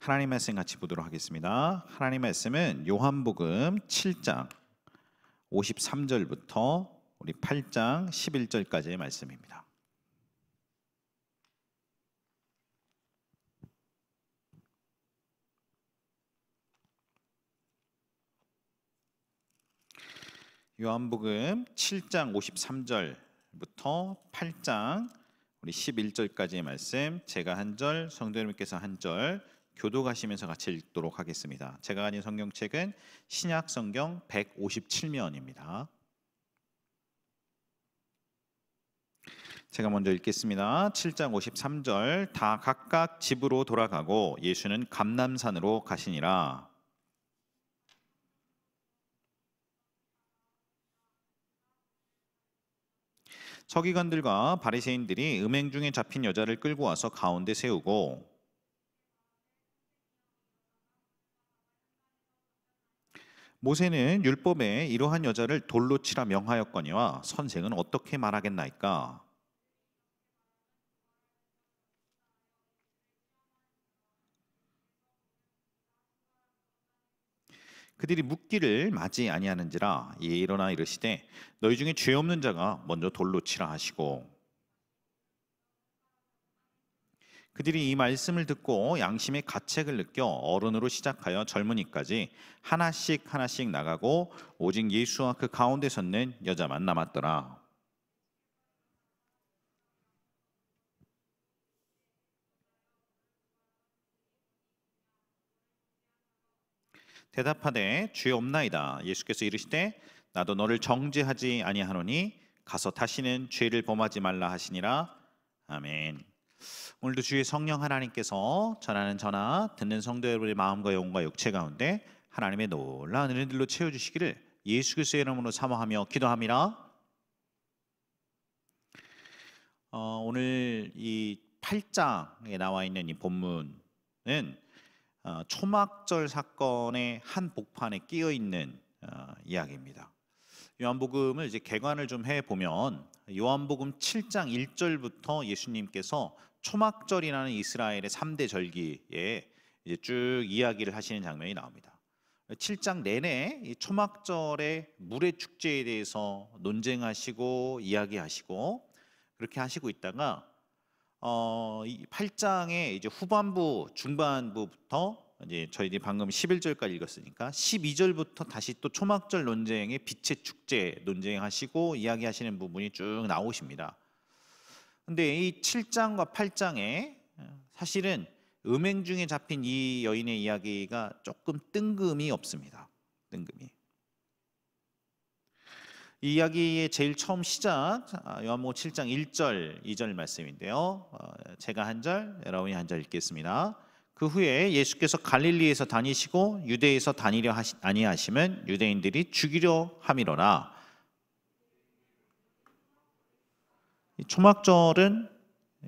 하나님 말씀 같이 보도록 하겠습니다. 하나님 말씀은 요한복음 7장 53절부터 우리 8장 11절까지의 말씀입니다. 요한복음 7장 53절부터 8장 우리 11절까지의 말씀, 제가 한 절, 성도 여러분께서 한 절 교독하시면서 같이 읽도록 하겠습니다. 제가 가진 성경책은 신약 성경 157면입니다. 제가 먼저 읽겠습니다. 7장 53절, 다 각각 집으로 돌아가고 예수는 감람산으로 가시니라. 서기관들과 바리새인들이 음행 중에 잡힌 여자를 끌고 와서 가운데 세우고 모세는 율법에 이러한 여자를 돌로 치라 명하였거니와 선생은 어떻게 말하겠나이까? 그들이 묻기를 맞이 아니하는지라. 이에 일어나 이르시되 너희 중에 죄 없는 자가 먼저 돌로 치라 하시고, 그들이 이 말씀을 듣고 양심의 가책을 느껴 어른으로 시작하여 젊은이까지 하나씩 나가고 오직 예수와 그 가운데 섰는 여자만 남았더라. 대답하되 죄 없나이다. 예수께서 이르시되 나도 너를 정죄하지 아니하노니 가서 다시는 죄를 범하지 말라 하시니라. 아멘. 오늘도 주의 성령 하나님께서 전하는 전화 듣는 성도 여러분의 마음과 영혼과 육체 가운데 하나님의 놀라운 은혜들로 채워주시기를 예수 그리스도의 이름으로 사모하며 기도합니다. 오늘 이 8장에 나와 있는 이 본문은 초막절 사건의 한 복판에 끼어 있는 이야기입니다. 요한복음을 이제 개관을 좀 해 보면 요한복음 7장 1절부터 예수님께서 초막절이라는 이스라엘의 3대 절기에 이제 쭉 이야기를 하시는 장면이 나옵니다. 7장 내내 이 초막절의 물의 축제에 대해서 논쟁하시고 이야기하시고 그렇게 하시고 있다가 이 8장의 이제 후반부 중반부부터 이제 저희들이 방금 11절까지 읽었으니까 12절부터 다시 또 초막절 논쟁의 빛의 축제 논쟁하시고 이야기하시는 부분이 쭉 나오십니다. 근데 이 7장과 8장에 사실은 음행 중에 잡힌 이 여인의 이야기가 조금 뜬금이 없습니다. 뜬금이. 이 이야기의 제일 처음 시작, 요한복음 7장 1절, 2절 말씀인데요. 제가 한 절, 여러분이 한 절 읽겠습니다. 그 후에 예수께서 갈릴리에서 다니시고 유대에서 다니려 아니하시면 유대인들이 죽이려 함이로라. 초막절은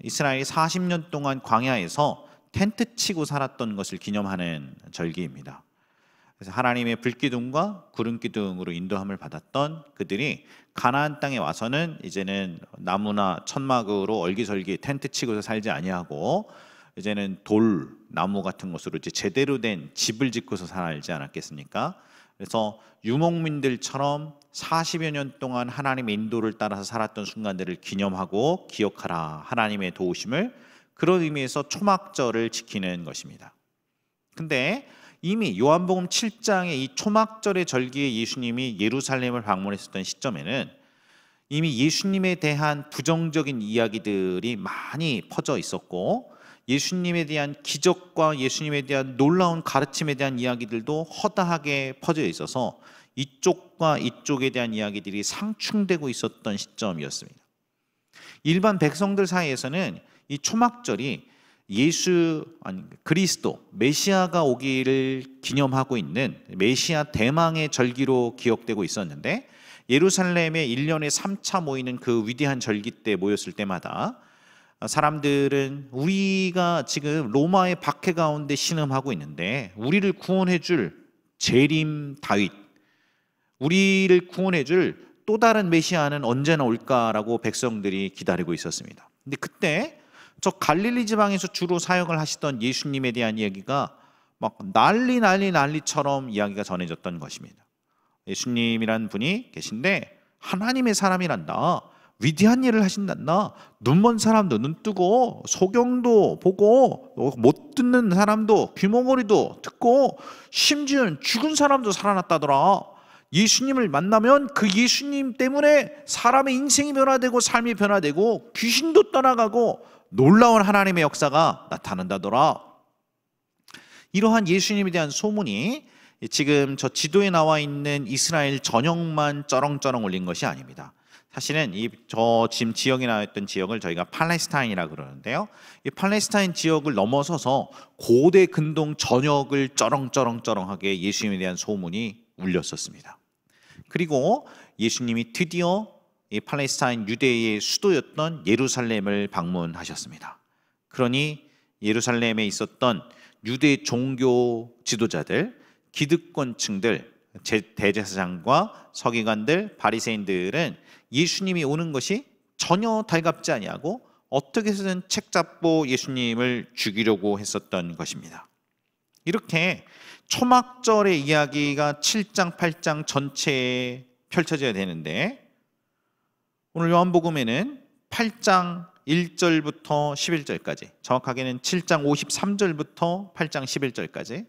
이스라엘이 40년 동안 광야에서 텐트 치고 살았던 것을 기념하는 절기입니다. 그래서 하나님의 불기둥과 구름기둥으로 인도함을 받았던 그들이 가나안 땅에 와서는 이제는 나무나 천막으로 얼기설기 텐트 치고서 살지 아니하고 이제는 돌, 나무 같은 것으로 이제 제대로 된 집을 짓고서 살지 않았겠습니까? 그래서 유목민들처럼 40여 년 동안 하나님의 인도를 따라서 살았던 순간들을 기념하고 기억하라, 하나님의 도우심을, 그런 의미에서 초막절을 지키는 것입니다. 근데 이미 요한복음 7장의 이 초막절의 절기에 예수님이 예루살렘을 방문했었던 시점에는 이미 예수님에 대한 부정적인 이야기들이 많이 퍼져 있었고 예수님에 대한 기적과 예수님에 대한 놀라운 가르침에 대한 이야기들도 허다하게 퍼져 있어서 이쪽과 이쪽에 대한 이야기들이 상충되고 있었던 시점이었습니다. 일반 백성들 사이에서는 이 초막절이 그리스도 메시아가 오기를 기념하고 있는 메시아 대망의 절기로 기억되고 있었는데, 예루살렘에 1년에 3차 모이는 그 위대한 절기 때 모였을 때마다 사람들은 우리가 지금 로마의 박해 가운데 신음하고 있는데 우리를 구원해 줄 재림 다윗, 우리를 구원해 줄 또 다른 메시아는 언제나 올까라고 백성들이 기다리고 있었습니다. 근데 그때 저 갈릴리 지방에서 주로 사역을 하시던 예수님에 대한 이야기가 막 난리처럼 이야기가 전해졌던 것입니다. 예수님이란 분이 계신데 하나님의 사람이란다, 위대한 일을 하신단다, 눈먼 사람도 눈 뜨고 소경도 보고 못 듣는 사람도 귀머거리도 듣고 심지어 죽은 사람도 살아났다더라. 예수님을 만나면 그 예수님 때문에 사람의 인생이 변화되고 삶이 변화되고 귀신도 떠나가고 놀라운 하나님의 역사가 나타난다더라. 이러한 예수님에 대한 소문이 지금 저 지도에 나와 있는 이스라엘 전역만 쩌렁쩌렁 올린 것이 아닙니다. 사실은 저 지금 지역에 나와 있던 지역을 저희가 팔레스타인이라고 그러는데요, 이 팔레스타인 지역을 넘어서서 고대 근동 전역을 쩌렁쩌렁하게 예수님에 대한 소문이 울렸었습니다. 그리고 예수님이 드디어 이 팔레스타인 유대의 수도였던 예루살렘을 방문하셨습니다. 그러니 예루살렘에 있었던 유대 종교 지도자들, 기득권층들, 대제사장과 서기관들, 바리새인들은 예수님이 오는 것이 전혀 달갑지 아니하고 어떻게 해서든 책잡고 예수님을 죽이려고 했었던 것입니다. 이렇게 초막절의 이야기가 7장, 8장 전체에 펼쳐져야 되는데 오늘 요한복음에는 8장 1절부터 11절까지, 정확하게는 7장 53절부터 8장 11절까지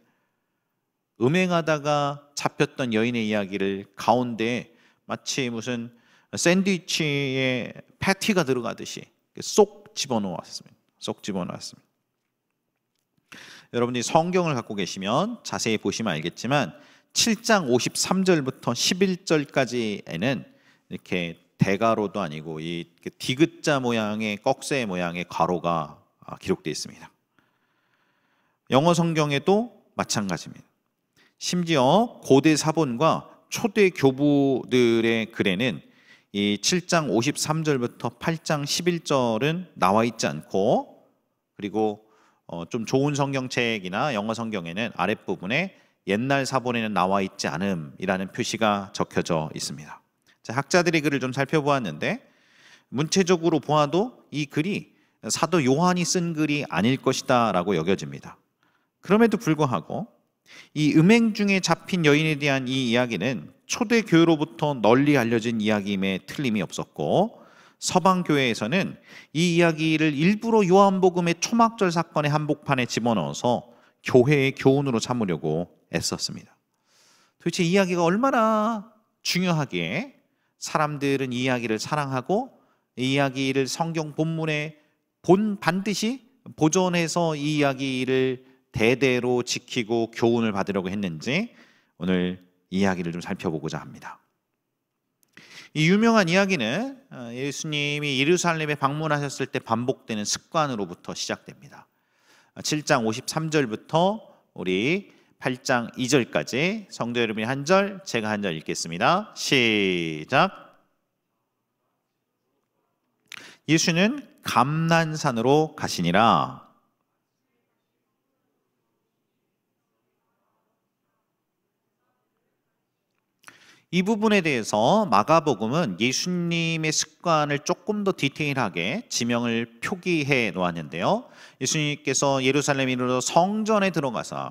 음행하다가 잡혔던 여인의 이야기를 가운데 마치 무슨 샌드위치에 패티가 들어가듯이 쏙 집어넣었습니다. 여러분들이 성경을 갖고 계시면 자세히 보시면 알겠지만 7장 53절부터 11절까지에는 이렇게 대가로도 아니고 이 디귿자 모양의 꺽쇠 모양의 가로가 기록되어 있습니다. 영어 성경에도 마찬가지입니다. 심지어 고대 사본과 초대 교부들의 글에는 이 7장 53절부터 8장 11절은 나와 있지 않고, 그리고 좀 좋은 성경책이나 영어 성경에는 아랫부분에 옛날 사본에는 나와 있지 않음이라는 표시가 적혀져 있습니다. 자, 학자들의 글을 좀 살펴보았는데 문체적으로 보아도 이 글이 사도 요한이 쓴 글이 아닐 것이다 라고 여겨집니다. 그럼에도 불구하고 이 음행 중에 잡힌 여인에 대한 이 이야기는 초대 교회로부터 널리 알려진 이야기임에 틀림이 없었고, 서방 교회에서는 이 이야기를 일부러 요한복음의 초막절 사건의 한복판에 집어넣어서 교회의 교훈으로 삼으려고 애썼습니다. 도대체 이 이야기가 얼마나 중요하기에 사람들은 이 이야기를 사랑하고 이 이야기를 성경 본문에 반드시 보존해서 이 이야기를 대대로 지키고 교훈을 받으려고 했는지 오늘 이 이야기를 좀 살펴보고자 합니다. 이 유명한 이야기는 예수님이 예루살렘에 방문하셨을 때 반복되는 습관으로부터 시작됩니다. 7장 53절부터 우리 8장 2절까지 성도 여러분이 한 절, 제가 한 절 읽겠습니다. 시작. 예수는 감난산으로 가시니라. 이 부분에 대해서 마가복음은 예수님의 습관을 조금 더 디테일하게 지명을 표기해 놓았는데요. 예수님께서 예루살렘으로 성전에 들어가서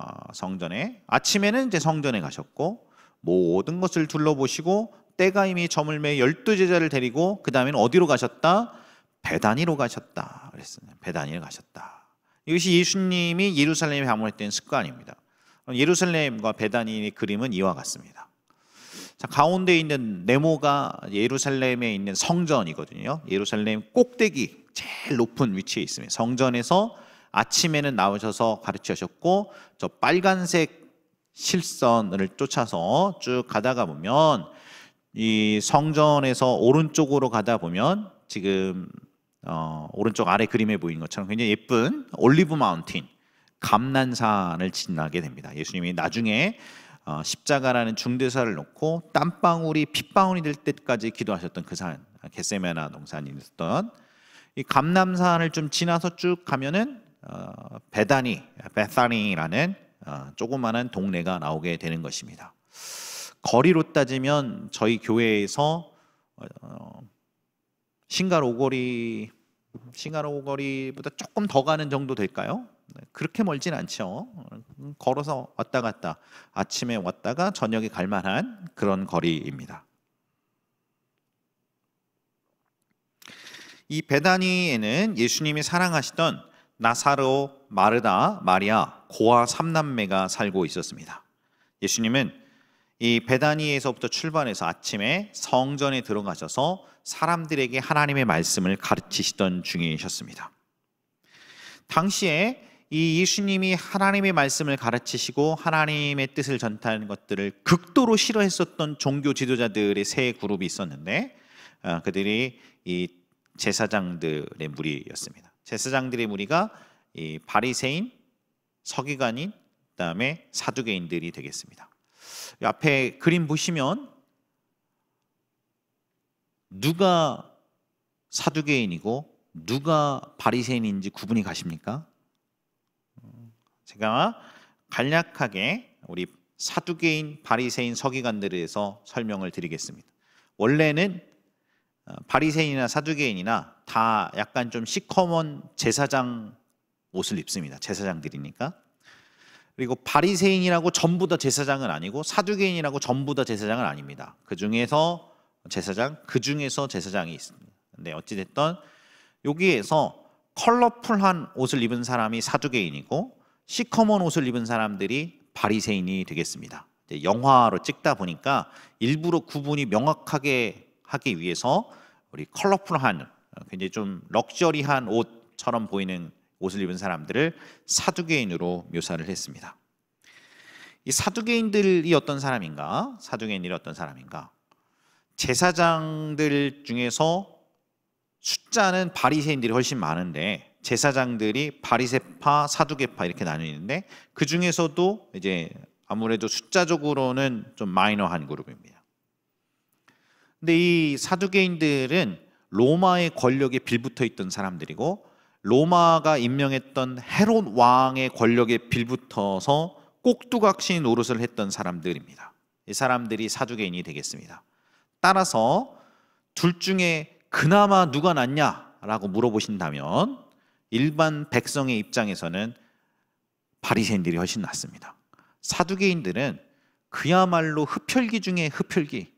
아침에는 이제 성전에 가셨고 모든 것을 둘러보시고 때가 이미 저물매 12제자를 데리고 그 다음에는 어디로 가셨다? 베다니로 가셨다 그랬어요. 베다니로 가셨다. 이것이 예수님이 예루살렘에 방문했던 습관입니다. 예루살렘과 베다니의 그림은 이와 같습니다. 자, 가운데 있는 네모가 예루살렘에 있는 성전이거든요. 예루살렘 꼭대기 제일 높은 위치에 있습니다. 성전에서 아침에는 나오셔서 가르치셨고, 저 빨간색 실선을 쫓아서 쭉 가다가 보면 이 성전에서 오른쪽으로 가다 보면 지금 오른쪽 아래 그림에 보이는 것처럼 굉장히 예쁜 올리브 마운틴, 감난산을 지나게 됩니다. 예수님이 나중에 십자가라는 중대사를 놓고 땀방울이 핏방울이 될 때까지 기도하셨던 그 산, 겟세마네 동산이 있었던 이 감람산을 좀 지나서 쭉 가면은 베타니라는 조그마한 동네가 나오게 되는 것입니다. 거리로 따지면 저희 교회에서 신갈 오거리보다 조금 더 가는 정도 될까요? 그렇게 멀진 않죠. 걸어서 왔다 갔다, 아침에 왔다가 저녁에 갈 만한 그런 거리입니다. 이 베다니에는 예수님이 사랑하시던 나사로, 마르다, 마리아, 고아 3남매가 살고 있었습니다. 예수님은 이 베다니에서부터 출발해서 아침에 성전에 들어가셔서 사람들에게 하나님의 말씀을 가르치시던 중이셨습니다. 당시에 이 예수님이 하나님의 말씀을 가르치시고 하나님의 뜻을 전하는 것들을 극도로 싫어했었던 종교 지도자들의 세 그룹이 있었는데, 그들이 이 제사장들의 무리였습니다. 제사장들의 무리가 이 바리새인, 서기관인, 그다음에 사두개인들이 되겠습니다. 앞에 그림 보시면 누가 사두개인이고 누가 바리새인인지 구분이 가십니까? 제가 간략하게 우리 사두개인, 바리새인, 서기관들에 대해서 설명을 드리겠습니다. 원래는 바리새인이나 사두개인이나 다 약간 좀 시커먼 제사장 옷을 입습니다. 제사장들이니까. 그리고 바리새인이라고 전부 다 제사장은 아니고 사두개인이라고 전부 다 제사장은 아닙니다. 그 중에서 제사장이 있습니다. 근데 어찌됐든 여기에서 컬러풀한 옷을 입은 사람이 사두개인이고 시커먼 옷을 입은 사람들이 바리새인이 되겠습니다. 영화로 찍다 보니까 일부러 구분이 명확하게 하기 위해서 우리 컬러풀한, 굉장히 좀 럭셔리한 옷처럼 보이는 옷을 입은 사람들을 사두개인으로 묘사를 했습니다. 이 사두개인들이 어떤 사람인가? 제사장들 중에서 숫자는 바리새인들이 훨씬 많은데 제사장들이 바리새파, 사두개파 이렇게 나뉘는데 그 중에서도 이제 아무래도 숫자적으로는 좀 마이너한 그룹입니다. 근데 이 사두개인들은 로마의 권력에 빌붙어 있던 사람들이고 로마가 임명했던 헤롯 왕의 권력에 빌붙어서 꼭두각시 노릇을 했던 사람들입니다. 이 사람들이 사두개인이 되겠습니다. 따라서 둘 중에 그나마 누가 낫냐라고 물어보신다면 일반 백성의 입장에서는 바리새인들이 훨씬 낫습니다. 사두개인들은 그야말로 흡혈귀 중에 흡혈귀.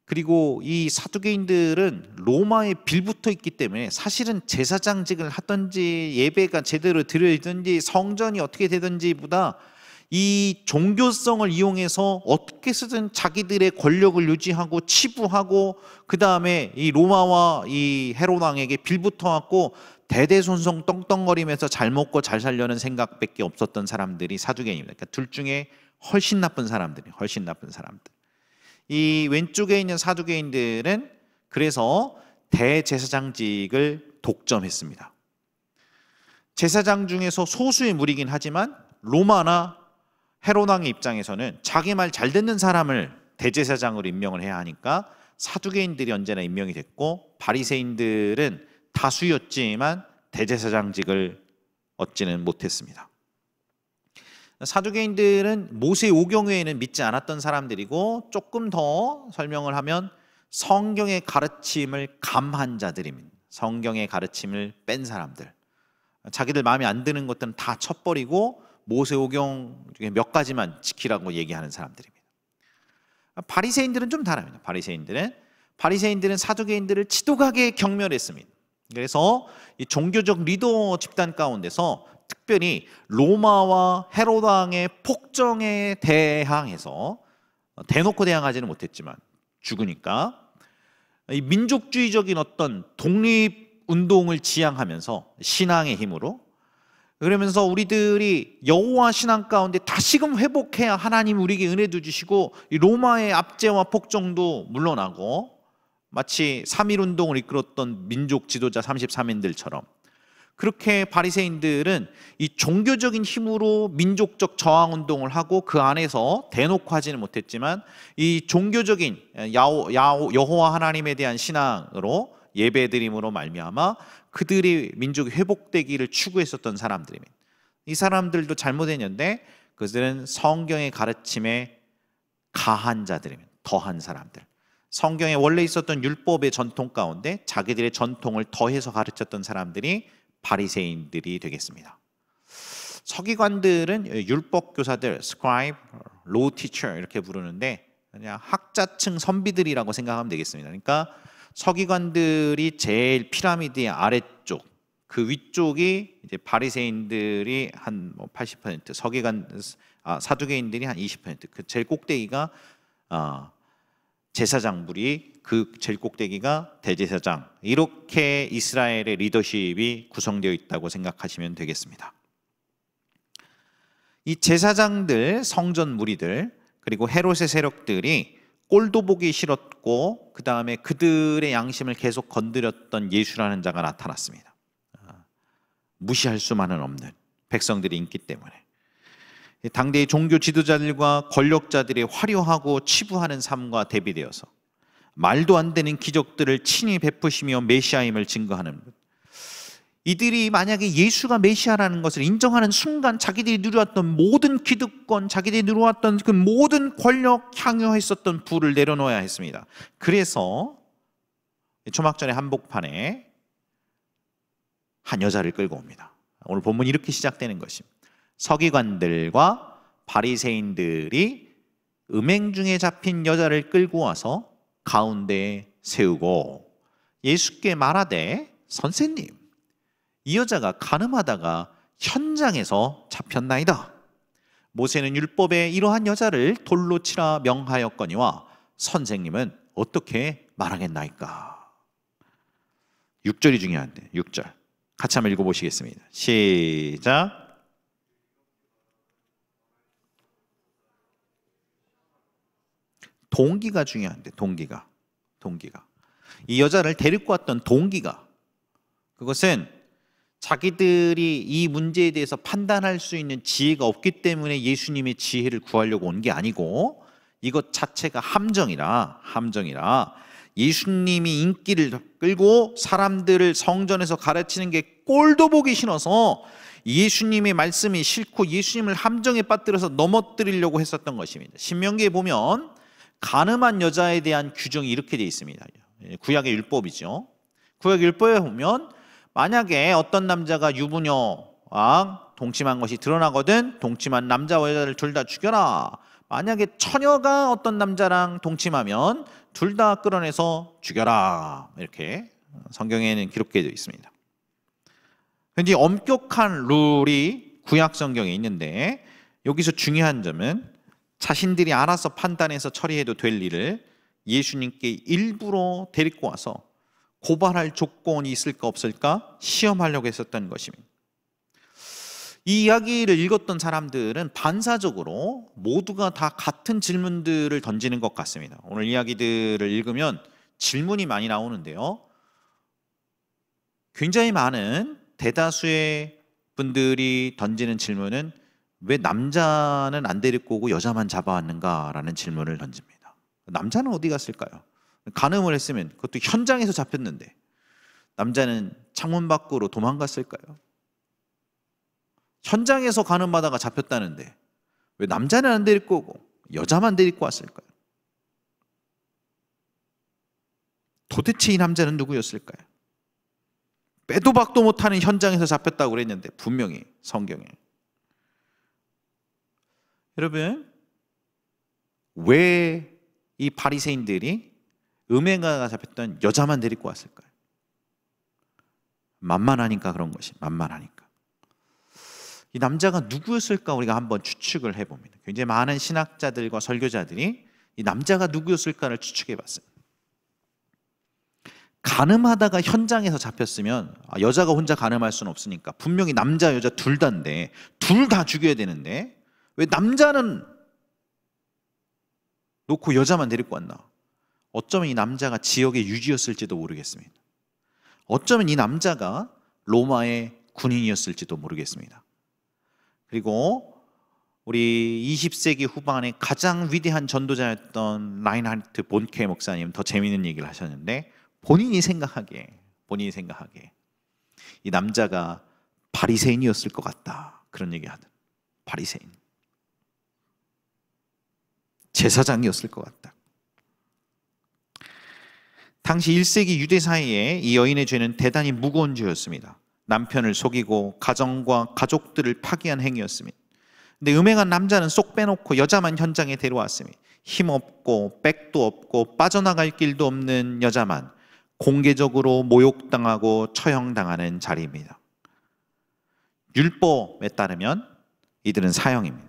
그리고 이 사두개인들은 로마에 빌붙어 있기 때문에 사실은 제사장직을 하든지 예배가 제대로 드려지든지 성전이 어떻게 되든지보다 이 종교성을 이용해서 어떻게 쓰든 자기들의 권력을 유지하고 치부하고 그 다음에 이 로마와 이 헤롯 왕에게 빌붙어 왔고 대대손손 떵떵거리면서 잘 먹고 잘 살려는 생각밖에 없었던 사람들이 사두개인입니다. 그러니까 둘 중에 훨씬 나쁜 사람들. 이 왼쪽에 있는 사두개인들은 그래서 대제사장직을 독점했습니다. 제사장 중에서 소수의 무리긴 하지만 로마나 헤롯 왕의 입장에서는 자기 말 잘 듣는 사람을 대제사장으로 임명을 해야 하니까 사두개인들이 언제나 임명이 됐고 바리새인들은 다수였지만 대제사장직을 얻지는 못했습니다. 사두개인들은 모세 오경 외에는 믿지 않았던 사람들이고 조금 더 설명을 하면 성경의 가르침을 감한 자들입니다. 성경의 가르침을 뺀 사람들. 자기들 마음에 안 드는 것들은 다 쳐버리고 모세 오경 중에 몇 가지만 지키라고 얘기하는 사람들입니다. 바리새인들은 좀 다릅니다. 바리새인들은 사두개인들을 지독하게 경멸했습니다. 그래서 이 종교적 리더 집단 가운데서 특별히 로마와 헤롯 왕의 폭정에 대항해서 대놓고 대항하지는 못했지만 죽으니까 이 민족주의적인 어떤 독립운동을 지향하면서 신앙의 힘으로 그러면서 우리들이 여호와 신앙 가운데 다시금 회복해야 하나님 우리에게 은혜도 주시고 이 로마의 압제와 폭정도 물러나고 마치 3.1운동을 이끌었던 민족 지도자 33인들처럼 그렇게 바리새인들은 이 종교적인 힘으로 민족적 저항운동을 하고 그 안에서 대놓고 하지는 못했지만 이 종교적인 여호와 하나님에 대한 신앙으로 예배드림으로 말미암아 그들이 민족이 회복되기를 추구했었던 사람들입니다. 이 사람들도 잘못했는데 그들은 성경의 가르침에 가한 자들입니다. 더한 사람들. 성경에 원래 있었던 율법의 전통 가운데 자기들의 전통을 더해서 가르쳤던 사람들이 바리새인들이 되겠습니다. 서기관들은 율법 교사들, 스크라이브, 로우 티처 이렇게 부르는데 그냥 학자층 선비들이라고 생각하면 되겠습니다. 그러니까 서기관들이 제일 피라미드의 아래쪽, 그 위쪽이 이제 바리새인들이 한 80%, 사두개인들이 한 20%, 그 제일 꼭대기가 제사장불이, 그 제일 꼭대기가 대제사장, 이렇게 이스라엘의 리더십이 구성되어 있다고 생각하시면 되겠습니다. 이 제사장들, 성전 무리들, 그리고 헤롯의 세력들이 꼴도 보기 싫었고 그 다음에 그들의 양심을 계속 건드렸던 예수라는 자가 나타났습니다. 무시할 수만은 없는 백성들의 인기 때문에 당대의 종교 지도자들과 권력자들의 화려하고 치부하는 삶과 대비되어서 말도 안 되는 기적들을 친히 베푸시며 메시아임을 증거하는 것. 이들이 만약에 예수가 메시아라는 것을 인정하는 순간 자기들이 누려왔던 모든 기득권, 자기들이 누려왔던 그 모든 권력, 향유했었던 부를 내려놓아야 했습니다. 그래서 초막절의 한복판에 한 여자를 끌고 옵니다. 오늘 본문이 이렇게 시작되는 것입니다. 서기관들과 바리새인들이 음행 중에 잡힌 여자를 끌고 와서 가운데에 세우고 예수께 말하되 선생님, 이 여자가 간음하다가 현장에서 잡혔나이다. 모세는 율법에 이러한 여자를 돌로 치라 명하였거니와 선생님은 어떻게 말하겠나이까. 6절이 중요한데 6절 같이 한번 읽어보시겠습니다. 시작. 동기가 중요한데 동기가 이 여자를 데리고 왔던 동기가, 그것은 자기들이 이 문제에 대해서 판단할 수 있는 지혜가 없기 때문에 예수님의 지혜를 구하려고 온 게 아니고 이것 자체가 함정이라 예수님이 인기를 끌고 사람들을 성전에서 가르치는 게 꼴도 보기 싫어서 예수님의 말씀이 싫고 예수님을 함정에 빠뜨려서 넘어뜨리려고 했었던 것입니다. 신명기에 보면 간음한 여자에 대한 규정이 이렇게 되어 있습니다. 구약의 율법이죠. 구약 율법에 보면 만약에 어떤 남자가 유부녀와 동침한 것이 드러나거든 동침한 남자와 여자를 둘 다 죽여라. 만약에 처녀가 어떤 남자랑 동침하면 둘 다 끌어내서 죽여라. 이렇게 성경에는 기록되어 있습니다. 굉장히 엄격한 룰이 구약 성경에 있는데 여기서 중요한 점은 자신들이 알아서 판단해서 처리해도 될 일을 예수님께 일부러 데리고 와서 고발할 조건이 있을까 없을까 시험하려고 했었던 것입니다. 이 이야기를 읽었던 사람들은 반사적으로 모두가 다 같은 질문들을 던지는 것 같습니다. 오늘 이야기들을 읽으면 질문이 많이 나오는데요. 굉장히 많은 대다수의 분들이 던지는 질문은 왜 남자는 안 데리고 오고 여자만 잡아왔는가라는 질문을 던집니다. 남자는 어디 갔을까요? 간음을 했으면 그것도 현장에서 잡혔는데 남자는 창문 밖으로 도망갔을까요? 현장에서 간음하다가 잡혔다는데 왜 남자는 안 데리고 오고 여자만 데리고 왔을까요? 도대체 이 남자는 누구였을까요? 빼도 박도 못하는 현장에서 잡혔다고 그랬는데 분명히 성경에. 여러분, 왜 이 바리새인들이 음행가가 잡혔던 여자만 데리고 왔을까요? 만만하니까 그런 것이, 만만하니까. 이 남자가 누구였을까 우리가 한번 추측을 해봅니다. 굉장히 많은 신학자들과 설교자들이 이 남자가 누구였을까를 추측해봤어요. 간음하다가 현장에서 잡혔으면 여자가 혼자 간음할 수는 없으니까 분명히 남자 여자 둘 다인데 둘 다 죽여야 되는데 왜 남자는 놓고 여자만 데리고 왔나? 어쩌면 이 남자가 지역의 유지였을지도 모르겠습니다. 어쩌면 이 남자가 로마의 군인이었을지도 모르겠습니다. 그리고 우리 20세기 후반에 가장 위대한 전도자였던 라인하르트 본케 목사님 더 재미있는 얘기를 하셨는데 본인이 생각하기에 이 남자가 바리새인이었을 것 같다. 그런 얘기 하던 바리새인. 제사장이었을 것 같다. 당시 1세기 유대 사회에 이 여인의 죄는 대단히 무거운 죄였습니다. 남편을 속이고 가정과 가족들을 파괴한 행위였습니다. 근데 음행한 남자는 쏙 빼놓고 여자만 현장에 데려왔습니다. 힘없고 백도 없고 빠져나갈 길도 없는 여자만 공개적으로 모욕당하고 처형당하는 자리입니다. 율법에 따르면 이들은 사형입니다.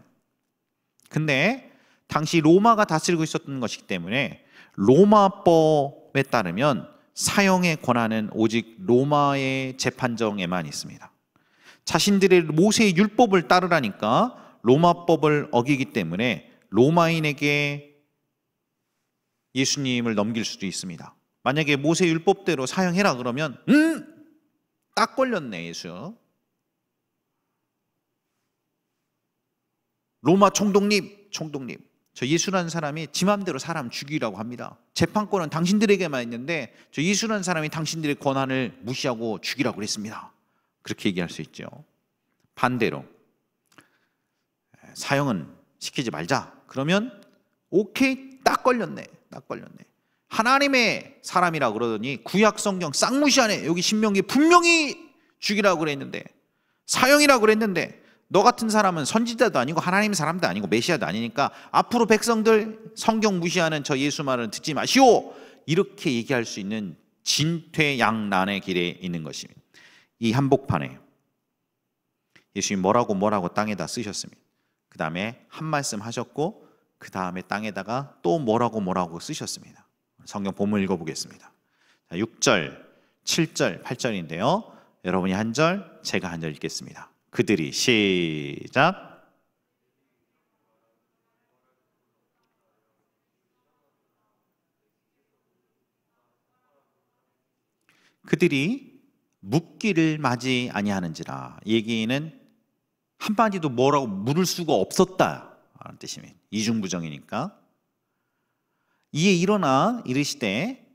근데 당시 로마가 다스리고 있었던 것이기 때문에 로마법에 따르면 사형의 권한은 오직 로마의 재판정에만 있습니다. 자신들의 모세의 율법을 따르라니까 로마법을 어기기 때문에 로마인에게 예수님을 넘길 수도 있습니다. 만약에 모세 율법대로 사형해라 그러면 딱 걸렸네 예수. 로마 총독님 저 예수라는 사람이 지 맘대로 사람 죽이라고 합니다. 재판권은 당신들에게만 있는데 저 예수라는 사람이 당신들의 권한을 무시하고 죽이라고 그랬습니다. 그렇게 얘기할 수 있죠. 반대로 사형은 시키지 말자 그러면 오케이 딱 걸렸네. 하나님의 사람이라 그러더니 구약 성경 쌍무시하네. 여기 신명기에 분명히 죽이라고 그랬는데 사형이라고 그랬는데 너 같은 사람은 선지자도 아니고 하나님의 사람도 아니고 메시아도 아니니까 앞으로 백성들 성경 무시하는 저 예수 말은 듣지 마시오. 이렇게 얘기할 수 있는 진퇴양난의 길에 있는 것입니다. 이 한복판에 예수님 뭐라고 땅에다 쓰셨습니다. 그 다음에 한 말씀 하셨고 그 다음에 땅에다가 또 뭐라고 쓰셨습니다. 성경 본문 읽어보겠습니다. 6절, 7절, 8절인데요. 여러분이 한 절, 제가 한 절 읽겠습니다. 그들이 시작. 그들이 묻기를 맞이 아니하는지라. 얘기는 한마디도 뭐라고 물을 수가 없었다 라는 뜻입니다. 이중부정이니까. 이에 일어나 이르시되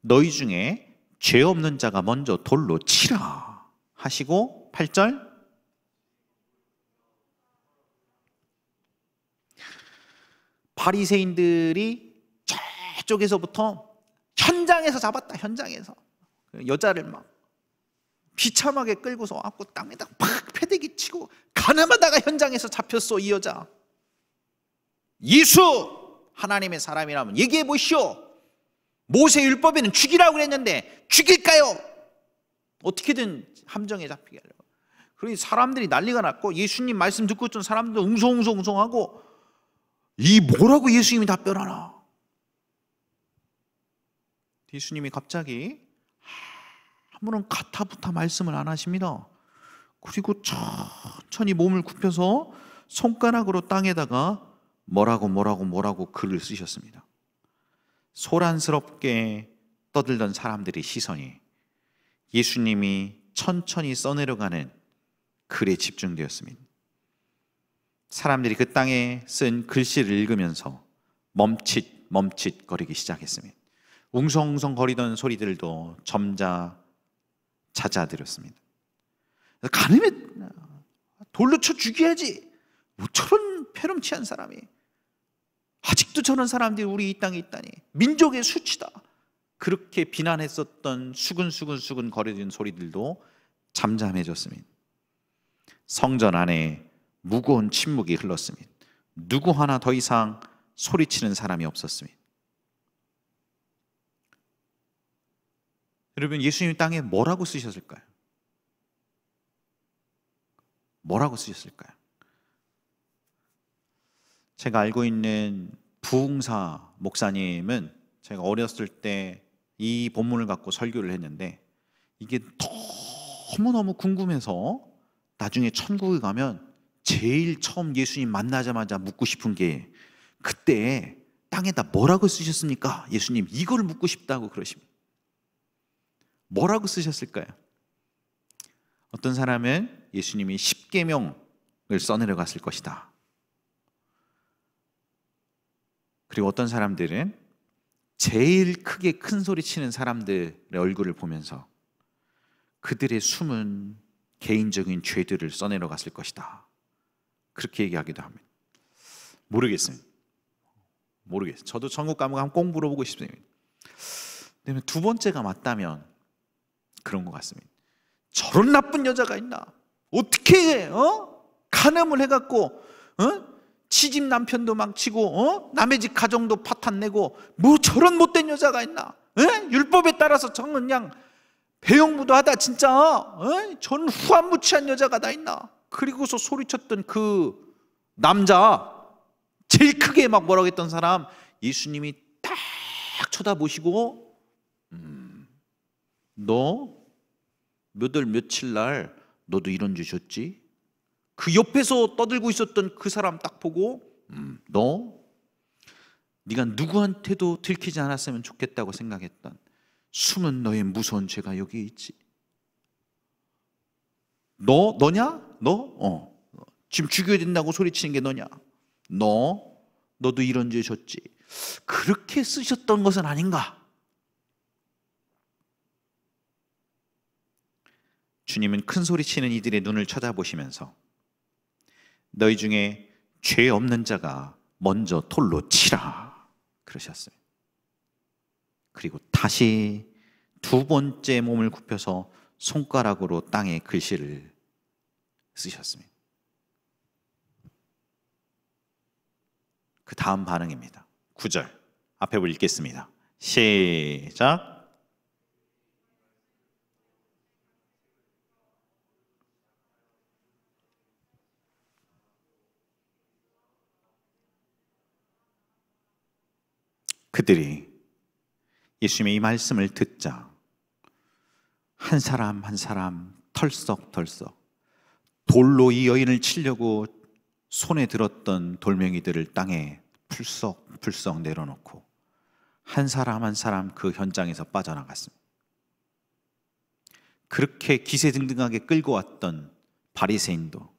너희 중에 죄 없는 자가 먼저 돌로 치라 하시고 8절 바리새인들이 저쪽에서부터 현장에서 잡았다. 현장에서 여자를 막 비참하게 끌고서 왔고 땅에다 팍 패대기 치고 가늠하다가 현장에서 잡혔어. 이 여자 예수 하나님의 사람이라면 얘기해 보시오. 모세 율법에는 죽이라고 그랬는데 죽일까요? 어떻게든 함정에 잡히게 하려고. 그러니 사람들이 난리가 났고 예수님 말씀 듣고 있던 사람들 웅성웅성하고 이 뭐라고 예수님이 답변하나. 예수님이 갑자기 아무런 가타부타 말씀을 안 하십니다. 그리고 천천히 몸을 굽혀서 손가락으로 땅에다가 뭐라고 글을 쓰셨습니다. 소란스럽게 떠들던 사람들의 시선이 예수님이 천천히 써내려가는 글에 집중되었습니다. 사람들이 그 땅에 쓴 글씨를 읽으면서 멈칫거리기 시작했습니다. 웅성웅성 거리던 소리들도 점자 잦아들었습니다. 가늠에 돌로 쳐 죽여야지. 뭐 저런 패름치한 사람이 아직도 저런 사람들이 우리 이 땅에 있다니 민족의 수치다. 그렇게 비난했었던 수근수근 거리던 소리들도 잠잠해졌습니다. 성전 안에 무거운 침묵이 흘렀습니다. 누구 하나 더 이상 소리치는 사람이 없었습니다. 여러분 예수님 땅에 뭐라고 쓰셨을까요? 뭐라고 쓰셨을까요? 제가 알고 있는 부흥사 목사님은 제가 어렸을 때 이 본문을 갖고 설교를 했는데 이게 너무너무 궁금해서 나중에 천국에 가면 제일 처음 예수님 만나자마자 묻고 싶은 게 그때 땅에다 뭐라고 쓰셨습니까? 예수님 이걸 묻고 싶다고 그러십니다. 뭐라고 쓰셨을까요? 어떤 사람은 예수님이 십계명을 써내려갔을 것이다. 그리고 어떤 사람들은 제일 크게 큰 소리 치는 사람들의 얼굴을 보면서 그들의 숨은 개인적인 죄들을 써내려갔을 것이다. 그렇게 얘기하기도 합니다. 모르겠어요. 저도 천국 가면 한번 꼭 물어보고 싶습니다. 두 번째가 맞다면 그런 것 같습니다. 저런 나쁜 여자가 있나? 어떻게 간음을 해갖고 시집 남편도 망치고 남의 집 가정도 파탄내고 뭐 저런 못된 여자가 있나? 율법에 따라서 저는 그냥 배영무도하다 진짜. 저는 후한무치한 여자가 다 있나? 그리고서 소리쳤던 그 남자, 제일 크게 막 뭐라고 했던 사람, 예수님이 딱 쳐다보시고 너 몇 월 며칠 날 너도 이런 죄 졌지? 그 옆에서 떠들고 있었던 그 사람 딱 보고 네가 누구한테도 들키지 않았으면 좋겠다고 생각했던 숨은 너의 무서운 죄가 여기 있지. 너냐? 너? 지금 죽여야 된다고 소리치는 게 너냐? 너도 이런 죄 졌지. 그렇게 쓰셨던 것은 아닌가? 주님은 큰 소리치는 이들의 눈을 쳐다보시면서 너희 중에 죄 없는 자가 먼저 돌로 치라 그러셨어요. 그리고 다시 두 번째 몸을 굽혀서 손가락으로 땅에 글씨를 쓰셨습니다. 그 다음 반응입니다. 9절 앞에 읽겠습니다. 시작. 그들이 예수님의 이 말씀을 듣자 한 사람 한 사람 털썩털썩 돌로 이 여인을 치려고 손에 들었던 돌멩이들을 땅에 풀썩풀썩 내려놓고 한 사람 한 사람 그 현장에서 빠져나갔습니다. 그렇게 기세등등하게 끌고 왔던 바리새인도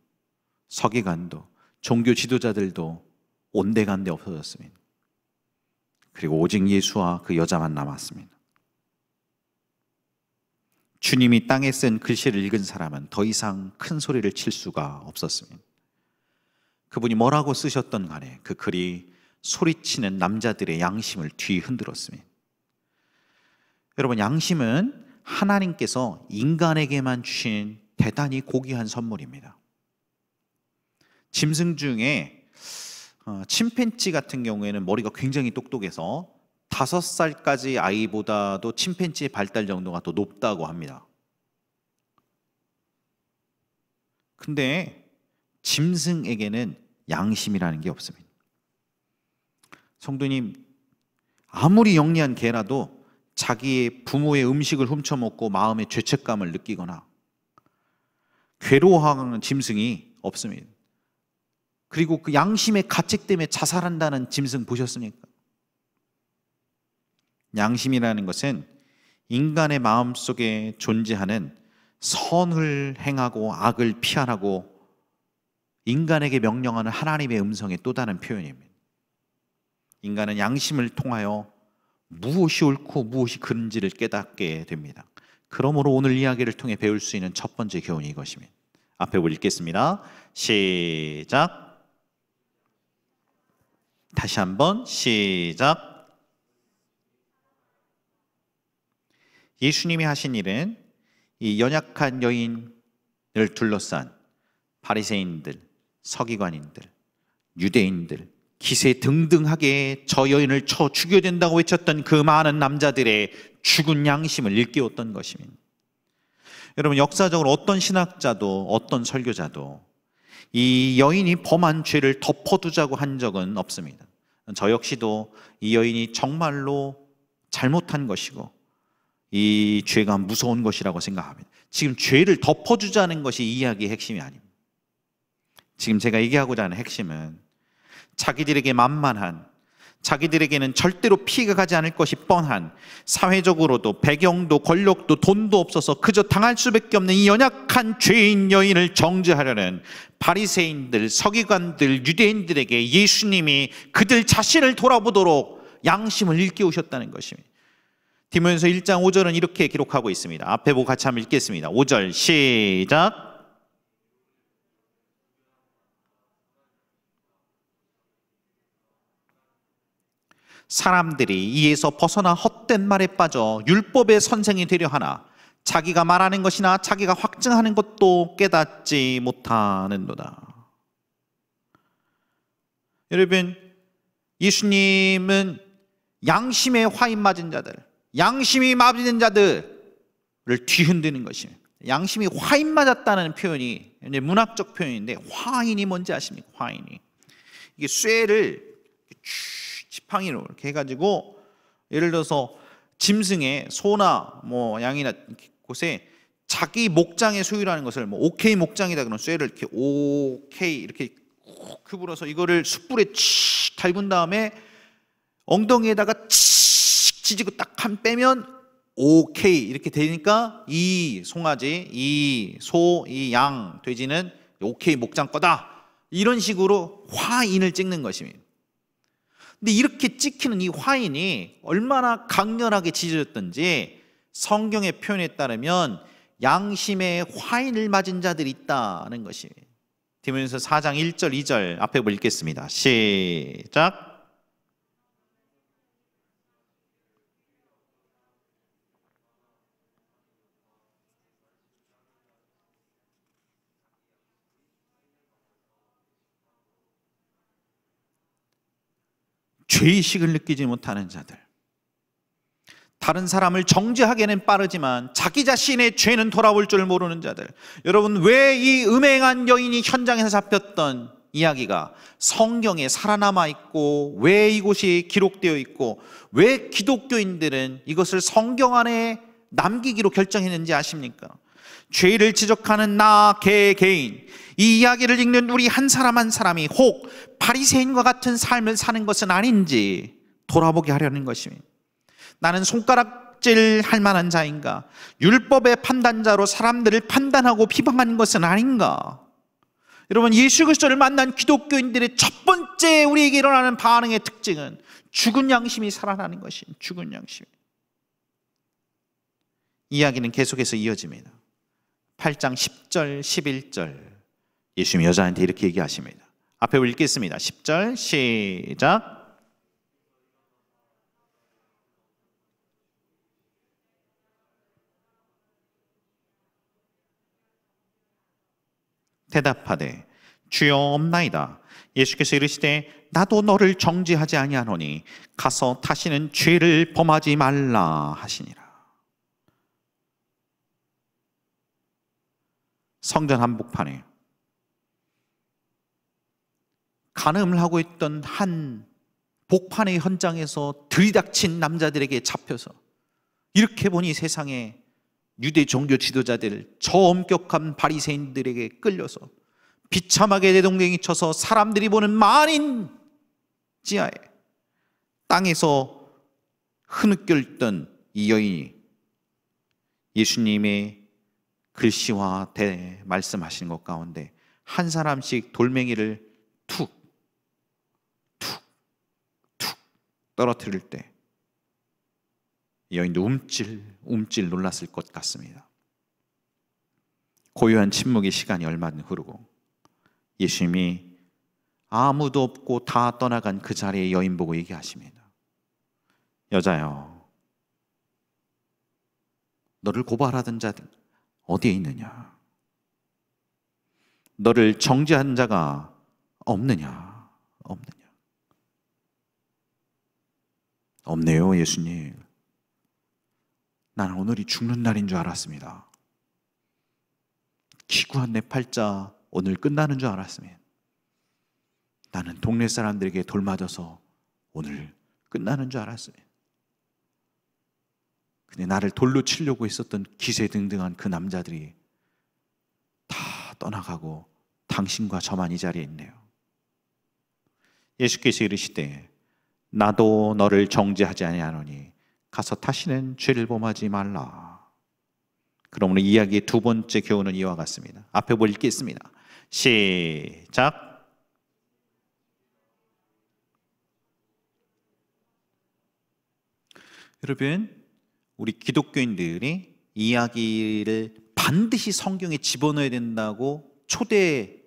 서기관도 종교 지도자들도 온데간데 없어졌습니다. 그리고 오직 예수와 그 여자만 남았습니다. 주님이 땅에 쓴 글씨를 읽은 사람은 더 이상 큰 소리를 칠 수가 없었습니다. 그분이 뭐라고 쓰셨던 간에 그 글이 소리치는 남자들의 양심을 뒤흔들었습니다. 여러분, 양심은 하나님께서 인간에게만 주신 대단히 고귀한 선물입니다. 짐승 중에 침팬지 같은 경우에는 머리가 굉장히 똑똑해서 5살까지 아이보다도 침팬지의 발달 정도가 더 높다고 합니다. 근데 짐승에게는 양심이라는 게 없습니다. 성도님, 아무리 영리한 개라도 자기의 부모의 음식을 훔쳐먹고 마음의 죄책감을 느끼거나 괴로워하는 짐승이 없습니다. 그리고 그 양심의 가책 때문에 자살한다는 짐승 보셨습니까? 양심이라는 것은 인간의 마음속에 존재하는 선을 행하고 악을 피하라고 인간에게 명령하는 하나님의 음성의 또 다른 표현입니다. 인간은 양심을 통하여 무엇이 옳고 무엇이 그른지를 깨닫게 됩니다. 그러므로 오늘 이야기를 통해 배울 수 있는 첫 번째 교훈이 이것입니다. 앞에 읽겠습니다. 시작. 다시 한번 시작. 예수님이 하신 일은 이 연약한 여인을 둘러싼 바리새인들, 서기관인들, 유대인들, 기세등등하게 저 여인을 쳐 죽여야 된다고 외쳤던 그 많은 남자들의 죽은 양심을 일깨웠던 것입니다. 여러분, 역사적으로 어떤 신학자도 어떤 설교자도 이 여인이 범한 죄를 덮어두자고 한 적은 없습니다. 저 역시도 이 여인이 정말로 잘못한 것이고 이 죄가 무서운 것이라고 생각합니다. 지금 죄를 덮어주자는 것이 이 이야기의 핵심이 아닙니다. 지금 제가 얘기하고자 하는 핵심은 자기들에게 만만한, 자기들에게는 절대로 피해가 가지 않을 것이 뻔한, 사회적으로도 배경도 권력도 돈도 없어서 그저 당할 수밖에 없는 이 연약한 죄인 여인을 정죄하려는 바리새인들, 서기관들, 유대인들에게 예수님이 그들 자신을 돌아보도록 양심을 일깨우셨다는 것입니다. 디모데전서 1장 5절은 이렇게 기록하고 있습니다. 앞에 보고 같이 한번 읽겠습니다. 5절 시작. 사람들이 이에서 벗어나 헛된 말에 빠져 율법의 선생이 되려 하나 자기가 말하는 것이나 자기가 확증하는 것도 깨닫지 못하는도다. 여러분, 예수님은 양심에 화인 맞은 자들, 양심이 맞은 자들을 뒤흔드는 것입니다. 양심이 화인 맞았다는 표현이 이제 문학적 표현인데, 화인이 뭔지 아십니까? 화인이 이게 쇠를 지팡이로 이렇게 해가지고, 예를 들어서 짐승의 소나 뭐 양이나 곳에 자기 목장의 소유라는 것을 뭐 오케이 목장이다 그러면 쇠를 이렇게 오케이 이렇게 크 불어서 이거를 숯불에 칙 달군 다음에 엉덩이에다가 칙 지지고 딱 한 빼면 오케이 이렇게 되니까 이 송아지, 이 소, 이 양, 돼지는 오케이 목장 거다, 이런 식으로 화인을 찍는 것입니다. 근데 이렇게 찍히는 이 화인이 얼마나 강렬하게 지져졌던지 성경의 표현에 따르면 양심에 화인을 맞은 자들이 있다는 것입니다. 디모데전서 4장 1절 2절 앞에 읽겠습니다. 시작. 죄의식을 느끼지 못하는 자들, 다른 사람을 정죄하기에는 빠르지만 자기 자신의 죄는 돌아올 줄 모르는 자들. 여러분, 왜 이 음행한 여인이 현장에서 잡혔던 이야기가 성경에 살아남아 있고, 왜 이곳이 기록되어 있고, 왜 기독교인들은 이것을 성경 안에 남기기로 결정했는지 아십니까? 죄를 지적하는 나 개개인, 이 이야기를 읽는 우리 한 사람 한 사람이 혹 바리새인과 같은 삶을 사는 것은 아닌지 돌아보게 하려는 것입니다. 나는 손가락질 할 만한 자인가? 율법의 판단자로 사람들을 판단하고 비방하는 것은 아닌가? 여러분, 예수 그리스도를 만난 기독교인들의 첫 번째 우리에게 일어나는 반응의 특징은 죽은 양심이 살아나는 것입니다. 죽은 양심. 이야기는 계속해서 이어집니다. 8장 10절 11절 예수님이 여자한테 이렇게 얘기하십니다. 앞에 읽겠습니다. 10절 시작. 대답하되 주여 없나이다. 예수께서 이르시되 나도 너를 정죄하지 아니하노니 가서 다시는 죄를 범하지 말라 하시니라. 성전 한복판에 간음을 하고 있던 한 복판의 현장에서 들이닥친 남자들에게 잡혀서, 이렇게 보니 세상에 유대 종교 지도자들, 저 엄격한 바리새인들에게 끌려서 비참하게 대동댕이 쳐서 사람들이 보는 만인 지하에 땅에서 흐느껴 있던 이 여인이 예수님의 글씨와 말씀하시는 것 가운데 한 사람씩 돌멩이를 툭 떨어뜨릴 때 여인도 움찔 놀랐을 것 같습니다. 고요한 침묵의 시간이 얼마 흐르고 예수님이 아무도 없고 다 떠나간 그 자리에 여인 보고 얘기하십니다. 여자여, 너를 고발하던 자들 어디에 있느냐? 너를 정죄한 자가 없느냐? 없네요, 예수님. 나는 오늘이 죽는 날인 줄 알았습니다. 기구한 내 팔자 오늘 끝나는 줄 알았습니다. 나는 동네 사람들에게 돌 맞아서 오늘 끝나는 줄 알았습니다. 근데 나를 돌로 치려고 했었던 기세등등한 그 남자들이 다 떠나가고 당신과 저만 이 자리에 있네요. 예수께서 이르시되 나도 너를 정죄하지 아니하노니 가서 다시는 죄를 범하지 말라. 그러므로 이야기의 두 번째 교훈은 이와 같습니다. 앞에 읽겠습니다. 시작. 여러분, 우리 기독교인들이 이야기를 반드시 성경에 집어넣어야 된다고 초대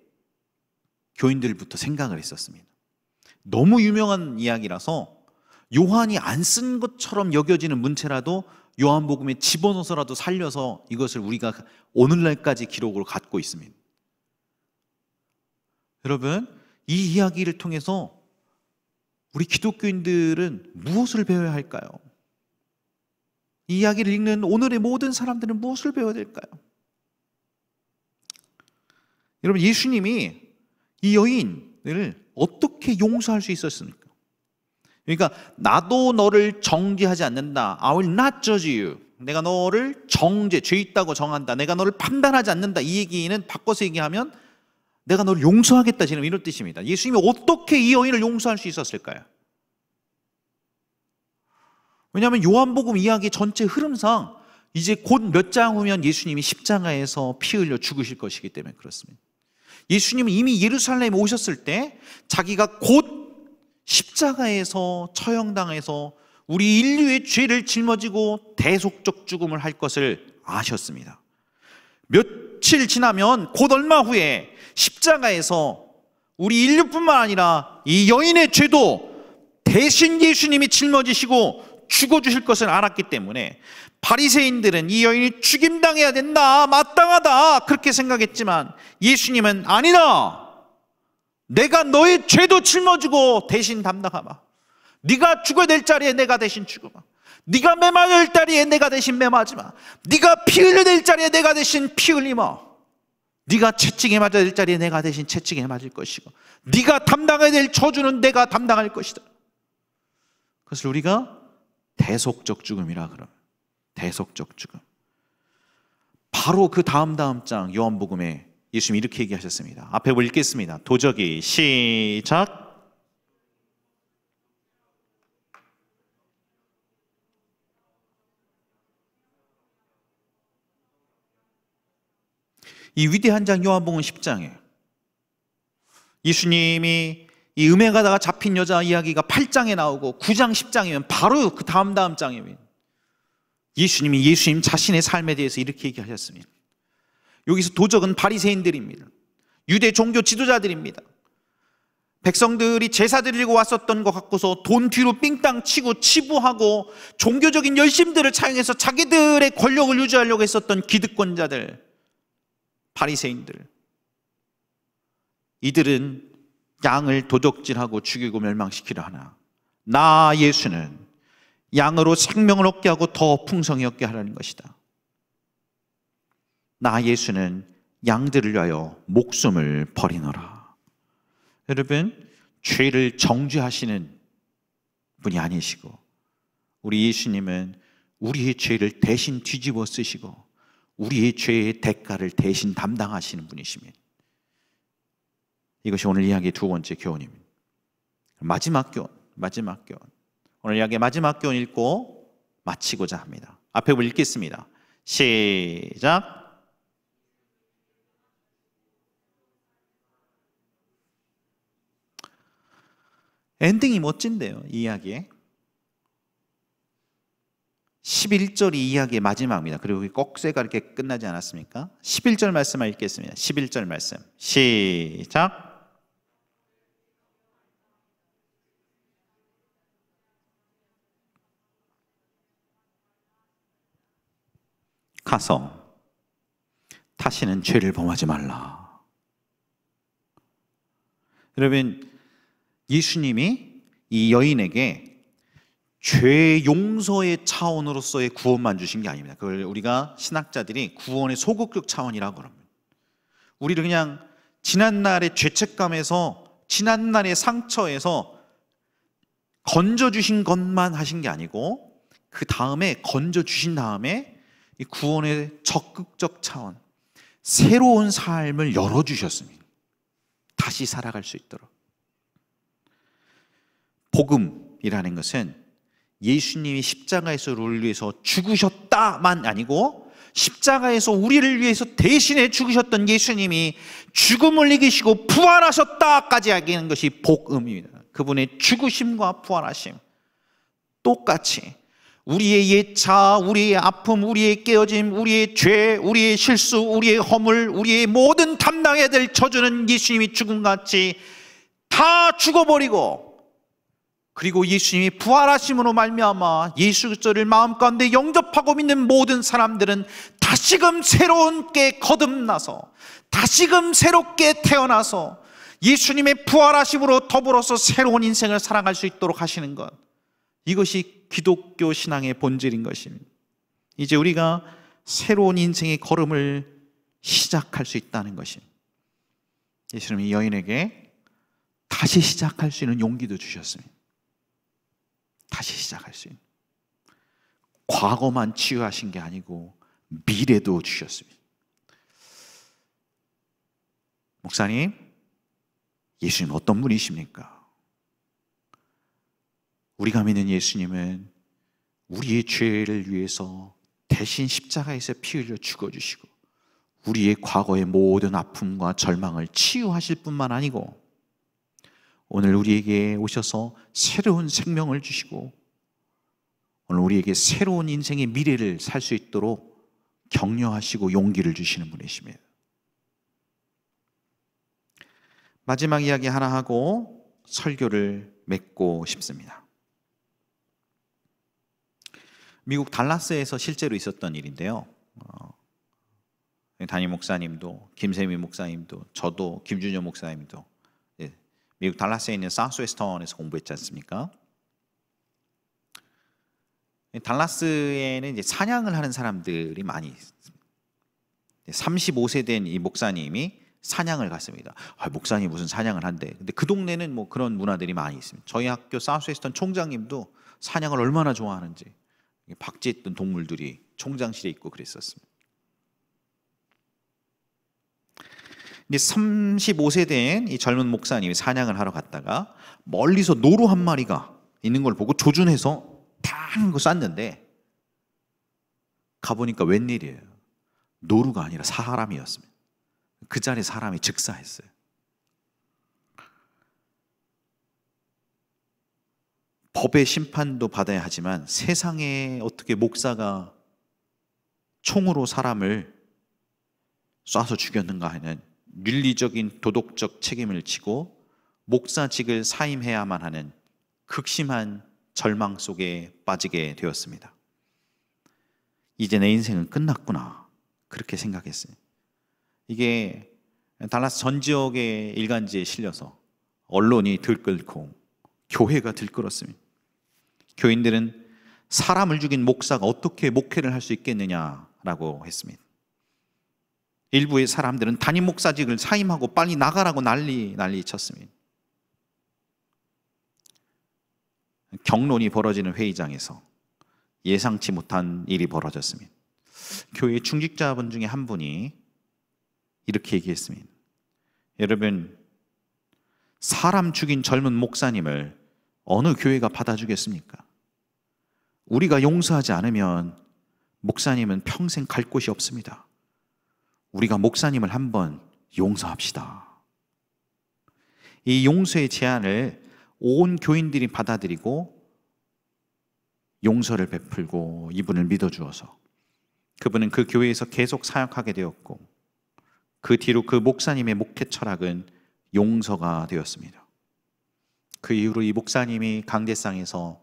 교인들부터 생각을 했었습니다. 너무 유명한 이야기라서 요한이 안 쓴 것처럼 여겨지는 문체라도 요한복음에 집어넣어서라도 살려서 이것을 우리가 오늘날까지 기록으로 갖고 있습니다. 여러분, 이 이야기를 통해서 우리 기독교인들은 무엇을 배워야 할까요? 이 이야기를 읽는 오늘의 모든 사람들은 무엇을 배워야 될까요? 여러분, 예수님이 이 여인을 어떻게 용서할 수 있었습니까? 그러니까 나도 너를 정죄하지 않는다. I will not judge you. 내가 너를 죄 있다고 정한다. 내가 너를 판단하지 않는다. 이 얘기는 바꿔서 얘기하면 내가 너를 용서하겠다. 지금 이런 뜻입니다. 예수님이 어떻게 이 여인을 용서할 수 있었을까요? 왜냐하면 요한복음 이야기 전체 흐름상 이제 곧 몇 장 후면 예수님이 십자가에서 피 흘려 죽으실 것이기 때문에 그렇습니다. 예수님은 이미 예루살렘에 오셨을 때 자기가 곧 십자가에서 처형당해서 우리 인류의 죄를 짊어지고 대속적 죽음을 할 것을 아셨습니다. 며칠 지나면 곧 얼마 후에 십자가에서 우리 인류뿐만 아니라 이 여인의 죄도 대신 예수님이 짊어지시고 죽어주실 것을 알았기 때문에 바리새인들은 이 여인이 죽임당해야 된다, 마땅하다 그렇게 생각했지만 예수님은 아니다. 내가 너의 죄도 짊어지고 대신 담당하마. 네가 죽어야 될 자리에 내가 대신 죽어마. 네가 매맞을 자리에 내가 대신 매맞으마. 네가 피 흘려야 될 자리에 내가 대신 피 흘리마. 네가 채찍에 맞아야 될 자리에 내가 대신 채찍에 맞을 것이고 네가 담당해야 될 저주는 내가 담당할 것이다. 그것을 우리가 대속적 죽음이라 그러면 대속적 죽음. 바로 그 다음 장 요한복음에 예수님이 이렇게 얘기하셨습니다. 앞에 읽겠습니다. 도적이 시작. 이 위대한 장 요한복음 10장에 예수님이 이 음에 가다가 잡힌 여자 이야기가 8장에 나오고 9장 10장이면 바로 그 다음 장이에요. 예수님 자신의 삶에 대해서 이렇게 얘기하셨습니다. 여기서 도적은 바리새인들입니다. 유대 종교 지도자들입니다. 백성들이 제사 드리고 왔었던 것 갖고서 돈 뒤로 삥땅 치고 치부하고 종교적인 열심들을 차용해서 자기들의 권력을 유지하려고 했었던 기득권자들, 바리새인들. 이들은 양을 도적질하고 죽이고 멸망시키려 하나 나 예수는 양으로 생명을 얻게 하고 더 풍성히 얻게 하라는 것이다. 나 예수는 양들을 위하여 목숨을 버리노라. 여러분, 죄를 정죄하시는 분이 아니시고 우리 예수님은 우리의 죄를 대신 뒤집어 쓰시고 우리의 죄의 대가를 대신 담당하시는 분이십니다. 이것이 오늘 이야기의 두 번째 교훈입니다. 마지막 교훈. 오늘 이야기의 마지막 교훈 읽고 마치고자 합니다. 앞에 읽겠습니다. 시작. 엔딩이 멋진데요, 이 이야기에. 11절이 이야기의 마지막입니다. 그리고 꺽쇠가 이렇게 끝나지 않았습니까? 11절 말씀을 읽겠습니다. 11절 말씀 시작. 가서 다시는 죄를 범하지 말라. 여러분, 예수님이 이 여인에게 죄 용서의 차원으로서의 구원만 주신 게 아닙니다. 그걸 우리가 신학자들이 구원의 소극적 차원이라고 합니다. 우리를 그냥 지난날의 죄책감에서, 지난날의 상처에서 건져주신 것만 하신 게 아니고 그 다음에 건져주신 다음에 이 구원의 적극적 차원, 새로운 삶을 열어주셨습니다. 다시 살아갈 수 있도록. 복음이라는 것은 예수님이 십자가에서 우리를 위해서 죽으셨다만 아니고 십자가에서 우리를 위해서 대신에 죽으셨던 예수님이 죽음을 이기시고 부활하셨다까지 하는 것이 복음입니다. 그분의 죽으심과 부활하심, 똑같이 우리의 옛 자아, 우리의 아픔, 우리의 깨어짐, 우리의 죄, 우리의 실수, 우리의 허물, 우리의 모든 담당해야 될 저주는 예수님이 죽음같이 다 죽어버리고 그리고 예수님이 부활하심으로 말미암아 예수 그리스도를 마음 가운데 영접하고 믿는 모든 사람들은 다시금 새롭게 거듭나서, 다시금 새롭게 태어나서 예수님의 부활하심으로 더불어서 새로운 인생을 살아갈 수 있도록 하시는 것, 이것이 기독교 신앙의 본질인 것입니다. 이제 우리가 새로운 인생의 걸음을 시작할 수 있다는 것입니다. 예수님이 여인에게 다시 시작할 수 있는 용기도 주셨습니다. 다시 시작할 수 있는, 과거만 치유하신 게 아니고 미래도 주셨습니다. 목사님, 예수님 어떤 분이십니까? 우리가 믿는 예수님은 우리의 죄를 위해서 대신 십자가에서 피 흘려 죽어주시고 우리의 과거의 모든 아픔과 절망을 치유하실 뿐만 아니고 오늘 우리에게 오셔서 새로운 생명을 주시고 오늘 우리에게 새로운 인생의 미래를 살 수 있도록 격려하시고 용기를 주시는 분이십니다. 마지막 이야기 하나 하고 설교를 맺고 싶습니다. 미국 달라스에서 실제로 있었던 일인데요. 담임 목사님도, 김세미 목사님도, 저도, 김준효 목사님도 미국 달라스에 있는 사우스웨스턴에서 공부했지 않습니까? 달라스에는 이제 사냥을 하는 사람들이 많이 있습니다. 35세 된 이 목사님이 사냥을 갔습니다. 목사님 무슨 사냥을 한대. 근데 그 동네는 뭐 그런 문화들이 많이 있습니다. 저희 학교 사우스웨스턴 총장님도 사냥을 얼마나 좋아하는지 박제했던 동물들이 총장실에 있고 그랬었습니다. 근데 35세 된 이 젊은 목사님이 사냥을 하러 갔다가 멀리서 노루 한 마리가 있는 걸 보고 조준해서 탕 거 쐈는데 가보니까 웬일이에요. 노루가 아니라 사람이었습니다. 그 자리에 사람이 즉사했어요. 법의 심판도 받아야 하지만 세상에 어떻게 목사가 총으로 사람을 쏴서 죽였는가 하는 윤리적인 도덕적 책임을 지고 목사직을 사임해야만 하는 극심한 절망 속에 빠지게 되었습니다. 이제 내 인생은 끝났구나, 그렇게 생각했어요. 이게 달라스 전 지역의 일간지에 실려서 언론이 들끓고 교회가 들끓었습니다. 교인들은 사람을 죽인 목사가 어떻게 목회를 할 수 있겠느냐라고 했습니다. 일부의 사람들은 담임 목사직을 사임하고 빨리 나가라고 난리 쳤습니다. 경론이 벌어지는 회의장에서 예상치 못한 일이 벌어졌습니다. 교회 중직자분 중에 한 분이 이렇게 얘기했습니다. 여러분, 사람 죽인 젊은 목사님을 어느 교회가 받아주겠습니까? 우리가 용서하지 않으면 목사님은 평생 갈 곳이 없습니다. 우리가 목사님을 한번 용서합시다. 이 용서의 제안을 온 교인들이 받아들이고 용서를 베풀고 이분을 믿어주어서 그분은 그 교회에서 계속 사역하게 되었고 그 뒤로 그 목사님의 목회 철학은 용서가 되었습니다. 그 이후로 이 목사님이 강대상에서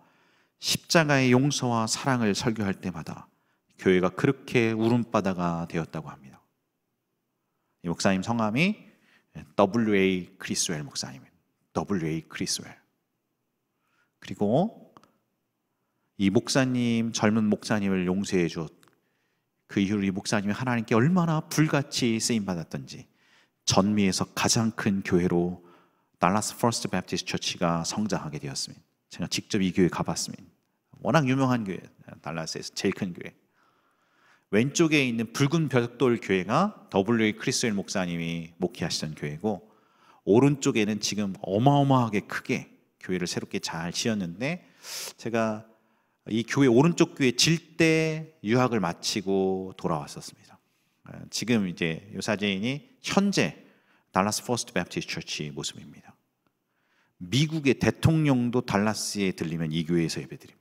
십자가의 용서와 사랑을 설교할 때마다 교회가 그렇게 울음바다가 되었다고 합니다. 이 목사님 성함이 W.A. 크리스웰 목사님입니다. W.A. 크리스웰. 그리고 이 목사님, 젊은 목사님을 용서해 주었. 그 이후로 이 목사님이 하나님께 얼마나 불같이 쓰임받았던지 전미에서 가장 큰 교회로 달라스 퍼스트 베프티스트 처치가 성장하게 되었습니다. 제가 직접 이 교회 가봤습니다. 워낙 유명한 교회, 달라스에서 제일 큰 교회. 왼쪽에 있는 붉은 벽돌 교회가 W.A. 크리스웰 목사님이 목회하시던 교회고 오른쪽에는 지금 어마어마하게 크게 교회를 새롭게 잘 지었는데 제가 이 교회 오른쪽 교회 질대 유학을 마치고 돌아왔었습니다. 지금 이제 이 사진이 현재 달라스 퍼스트 베프티스트 처치 모습입니다. 미국의 대통령도 달라스에 들리면 이 교회에서 예배드립니다.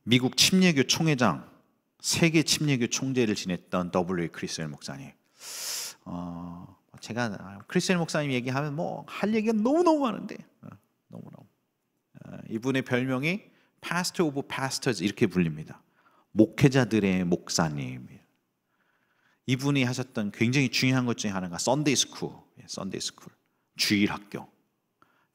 미국 침례교 총회장, 세계 침례교 총재를 지냈던 W.A. 크리스웰 목사님. 제가 크리스찬 목사님 얘기하면 뭐 할 얘기가 너무너무 많은데 너무너무 이분의 별명이 Pastor of Pastors 이렇게 불립니다. 목회자들의 목사님. 이분이 하셨던 굉장히 중요한 것 중에 하나가 썬데이 스쿨, 주일학교.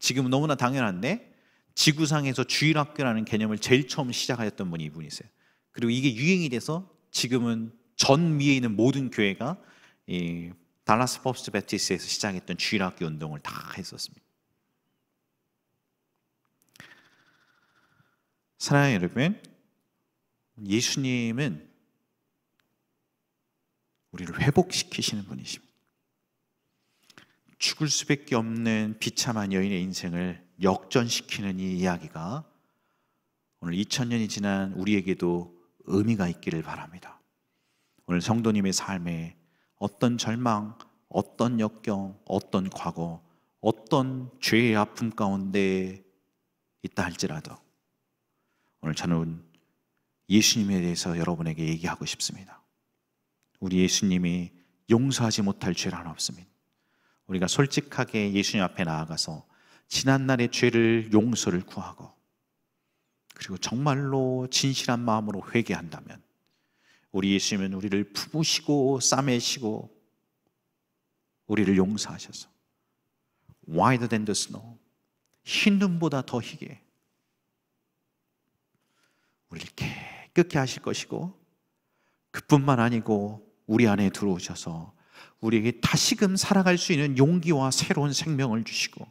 지금은 너무나 당연한데 지구상에서 주일학교라는 개념을 제일 처음 시작하셨던 분이 이분이세요. 그리고 이게 유행이 돼서 지금은 전 위에 있는 모든 교회가 이 달라스 퍼스트 배티스트에서 시작했던 주일학교 운동을 다 했었습니다. 사랑하는 여러분, 예수님은 우리를 회복시키시는 분이십니다. 죽을 수밖에 없는 비참한 여인의 인생을 역전시키는 이 이야기가 오늘 2000년이 지난 우리에게도 의미가 있기를 바랍니다. 오늘 성도님의 삶에 어떤 절망, 어떤 역경, 어떤 과거, 어떤 죄의 아픔 가운데 있다 할지라도 오늘 저는 예수님에 대해서 여러분에게 얘기하고 싶습니다. 우리 예수님이 용서하지 못할 죄는 하나 없습니다. 우리가 솔직하게 예수님 앞에 나아가서 지난날의 죄를 용서를 구하고 그리고 정말로 진실한 마음으로 회개한다면 우리 예수님은 우리를 품으시고 싸매시고 우리를 용서하셔서 Whiter than the snow, 흰 눈보다 더 희게 우리를 깨끗게 하실 것이고 그뿐만 아니고 우리 안에 들어오셔서 우리에게 다시금 살아갈 수 있는 용기와 새로운 생명을 주시고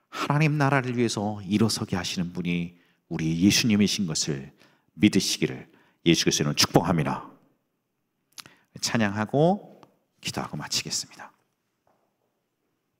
하나님 나라를 위해서 일어서게 하시는 분이 우리 예수님이신 것을 믿으시기를 예수 그리스도는 축복합니다. 찬양하고 기도하고 마치겠습니다.